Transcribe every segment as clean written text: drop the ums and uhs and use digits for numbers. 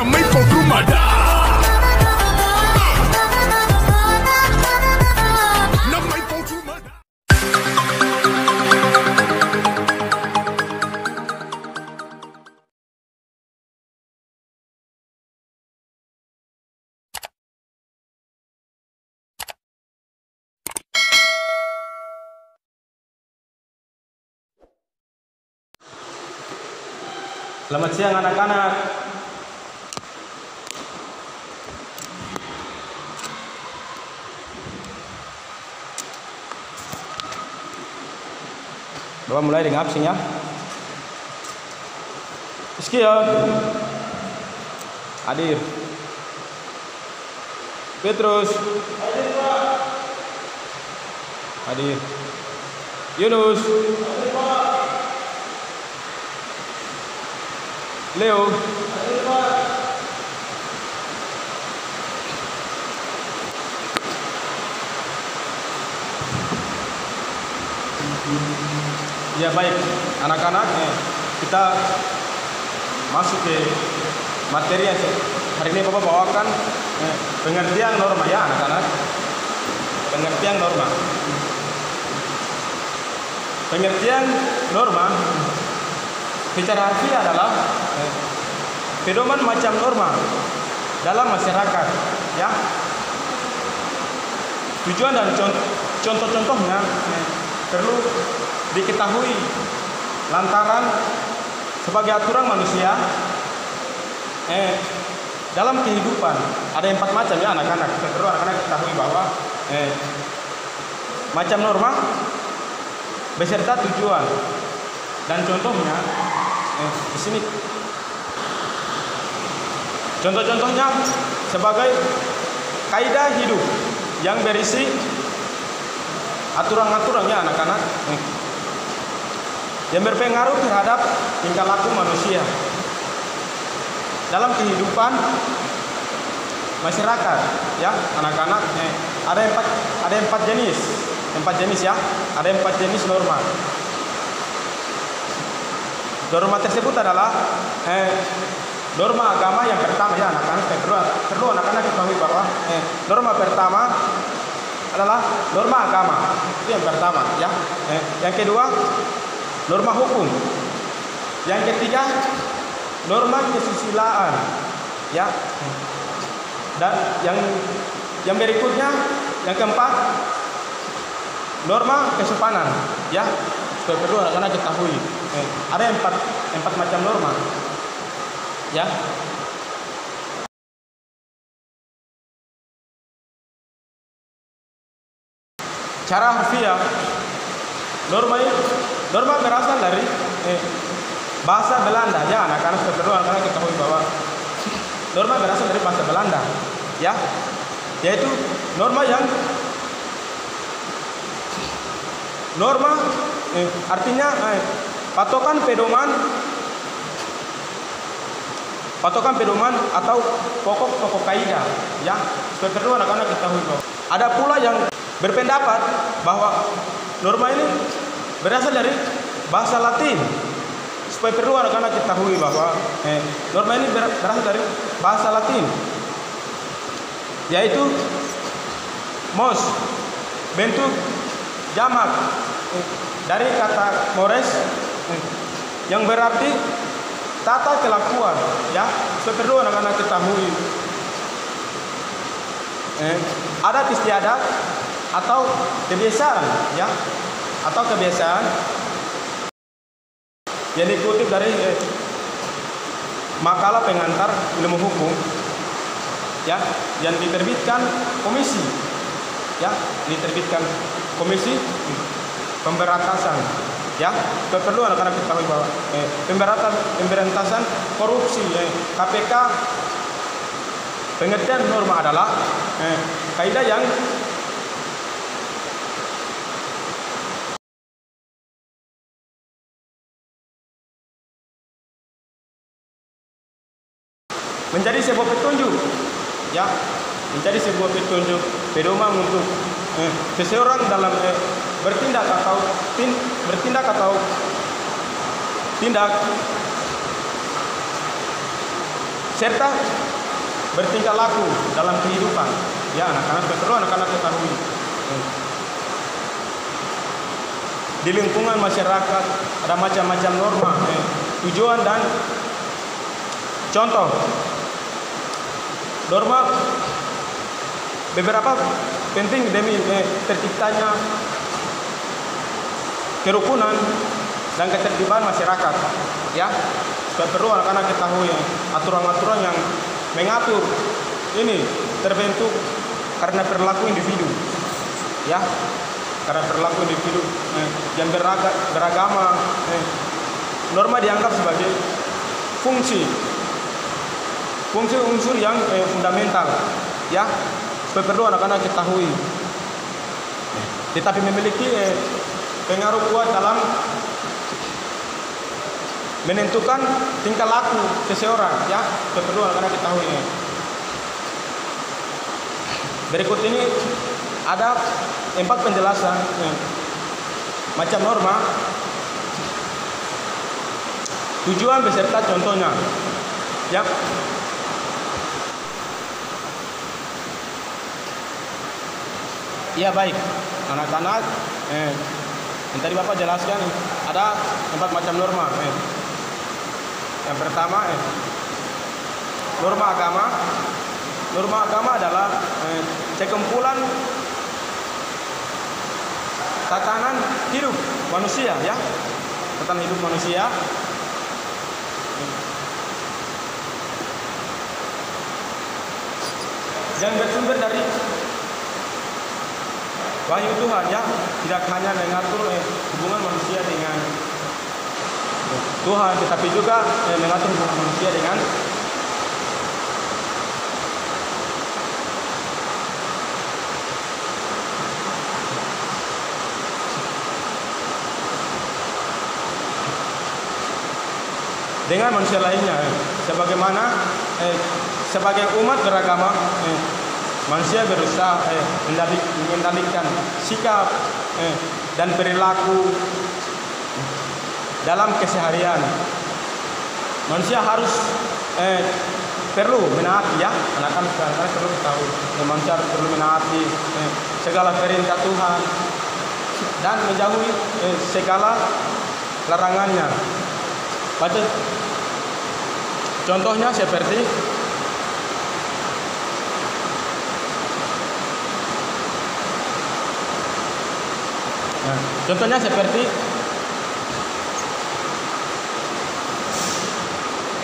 Namai Pogrumada. Namai Pogrumada. Selamat siang anak-anak. Bapak mulai dengan absen ya. Iskio, hadir. Petrus, hadir. Yunus, Leo, ya baik anak-anak, kita masuk ke materi yang hari ini Bapak bawakan, pengertian norma ya anak-anak. Pengertian norma. Pengertian norma secara harfiah adalah pedoman macam norma dalam masyarakat ya. Tujuan dan contoh-contohnya perlu diketahui lantaran sebagai aturan manusia dalam kehidupan ada 4 macam ya anak-anak. Perlu anak-anak ketahui bahwa macam norma beserta tujuan dan contohnya di sini. Contoh-contohnya sebagai kaidah hidup yang berisi aturan-aturannya anak-anak yang berpengaruh terhadap tingkah laku manusia dalam kehidupan masyarakat ya anak-anak. Ada empat jenis ya. Ada 4 jenis norma. Norma tersebut adalah norma agama yang pertama ya anak-anak. Perlu anak-anak ketahui bahwa norma pertama adalah norma agama. Itu yang pertama ya. Yang kedua norma hukum. Yang ketiga norma kesusilaan ya. Dan yang berikutnya yang keempat norma kesopanan ya. Perlu anak-anak ketahui ada 4 macam norma ya. Cara harfiah norma berasal dari bahasa Belanda ya anak-anak. Perlu anak-anak ketahui bahwa norma berasal dari bahasa Belanda ya, yaitu norma artinya patokan pedoman atau pokok kaidah ya. Perlu anak-anak ketahui bahwa ada pula yang berpendapat bahwa norma ini berasal dari bahasa Latin. Supaya perlu anak-anak ketahui bahwa norma ini berasal dari bahasa Latin, yaitu mos, bentuk jamak dari kata mores yang berarti tata kelakuan ya. Perlu anak-anak ketahui adat istiadat atau kebiasaan ya, atau kebiasaan yang dikutip dari makalah pengantar ilmu hukum ya, yang diterbitkan komisi ya, komisi pemberantasan ya. Perlu anak-anak ketahui bahwa pemberantasan korupsi KPK. Pengertian norma adalah kaidah yang menjadi sebuah petunjuk ya, menjadi sebuah petunjuk pedoman untuk seseorang dalam bertindak atau tindak serta bertingkah laku dalam kehidupan. Ya, anak-anak perlu anak-anak ketahui. Di lingkungan masyarakat ada macam-macam norma, tujuan dan contoh. Norma beberapa penting demi terciptanya kerukunan dan ketertiban masyarakat. Ya, perlu anak-anak ketahui aturan-aturan yang mengatur ini terbentuk karena perilaku individu. Ya, karena perilaku individu yang beragama, norma dianggap sebagai fungsi unsur yang fundamental. Ya, perlu anak-anak ketahui. Tetapi memiliki pengaruh kuat dalam menentukan tingkah laku seseorang. Ya, perlu anak-anak ketahui. Berikut ini ada 4 penjelasan macam norma, tujuan beserta contohnya. Ya, iya baik, anak-anak. Yang tadi Bapak jelaskan ada 4 macam norma. Yang pertama, norma agama. Norma agama adalah sekumpulan tatanan hidup manusia, ya, tatanan hidup manusia yang bersumber dari wahyu Tuhan, ya, tidak hanya mengatur hubungan manusia dengan Tuhan, tetapi juga mengatur hubungan manusia dengan manusia lainnya. Sebagaimana sebagai umat beragama, manusia berusaha mengendalikan sikap dan perilaku dalam keseharian. Manusia harus perlu menaati, ya, anak-anak perlu tahu. Manusia harus perlu menaati segala perintah Tuhan dan menjauhi segala larangannya. Baca contohnya seperti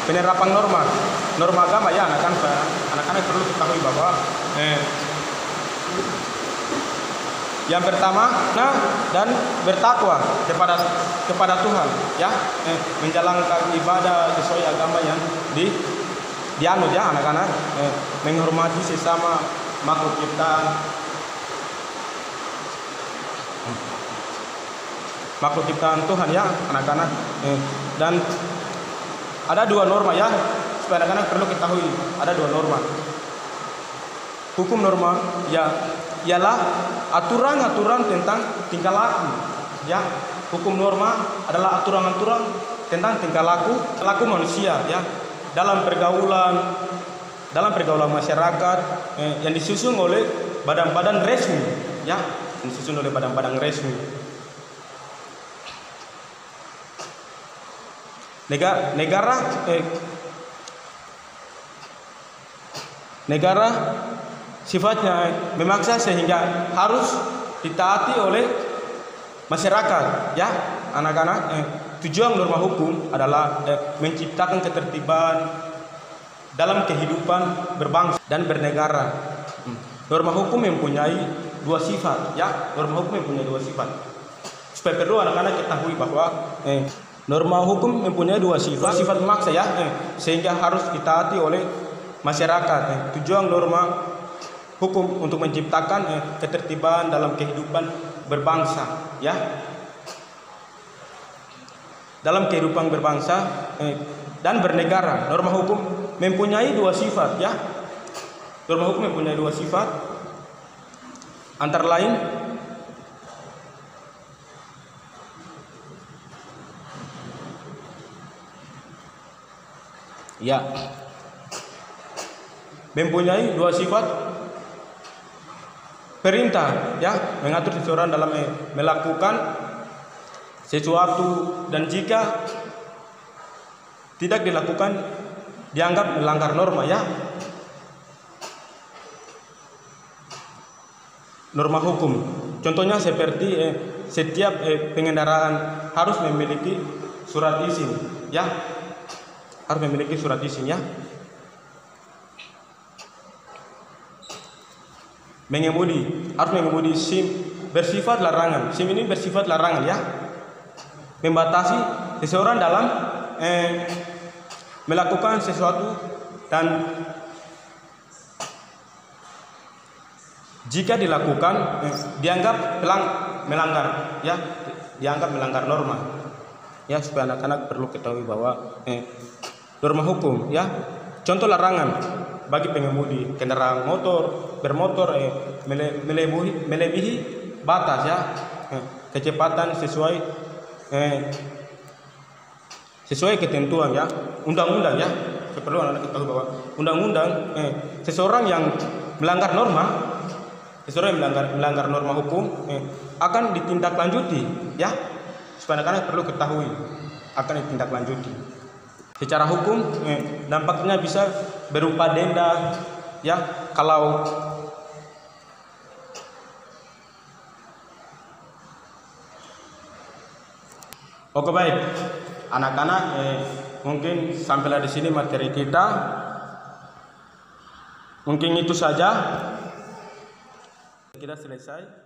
penerapan norma agama, ya, anak-anak perlu ketahui bahwa yang pertama, dan bertakwa kepada Tuhan, ya, menjalankan ibadah sesuai agama yang dianut, ya, anak-anak, menghormati sesama makhluk ciptaan Tuhan, ya, anak-anak. Dan ada 2 norma, ya, supaya anak-anak perlu ketahui ada 2 norma. Hukum norma, ya, ialah aturan-aturan tentang tingkah laku, ya. Hukum norma adalah aturan-aturan tentang tingkah laku manusia, ya, dalam pergaulan masyarakat yang disusun oleh badan-badan resmi, ya, Negara sifatnya memaksa sehingga harus ditaati oleh masyarakat, ya, anak-anak. Tujuan norma hukum adalah menciptakan ketertiban dalam kehidupan berbangsa dan bernegara. Norma hukum mempunyai 2 sifat, ya, Supaya perlu anak-anak ketahui bahwa norma hukum mempunyai 2 sifat memaksa, ya, sehingga harus ditaati oleh masyarakat. Tujuan norma hukum untuk menciptakan ketertiban dalam kehidupan berbangsa, ya, dalam kehidupan berbangsa dan bernegara. Norma hukum mempunyai 2 sifat, ya. Norma hukum mempunyai 2 sifat, antara lain ya, mempunyai dua sifat perintah, ya, mengatur seseorang dalam melakukan sesuatu, dan jika tidak dilakukan dianggap melanggar norma, ya. Norma hukum. Contohnya seperti setiap pengendaraan harus memiliki surat izin, ya. Harus memiliki surat izin, ya. Mengemudi, harus mengemudi SIM bersifat larangan. SIM ini bersifat larangan, ya. Membatasi seseorang dalam melakukan sesuatu, dan jika dilakukan dianggap melanggar, ya, dianggap melanggar norma, ya. Supaya anak-anak perlu ketahui bahwa norma hukum, ya. Contoh larangan bagi pengemudi kendaraan bermotor melebihi batas, ya, kecepatan sesuai ketentuan, ya, undang-undang, ya. Perlu anak-anak ketahui bahwa undang-undang seseorang yang melanggar norma, melanggar norma hukum akan ditindaklanjuti, ya. Supaya anak-anak perlu ketahui akan ditindaklanjuti. Secara hukum dampaknya bisa berupa denda, ya, kalau oke, baik anak-anak, mungkin sampailah di sini materi kita. Mungkin itu saja, kita selesai.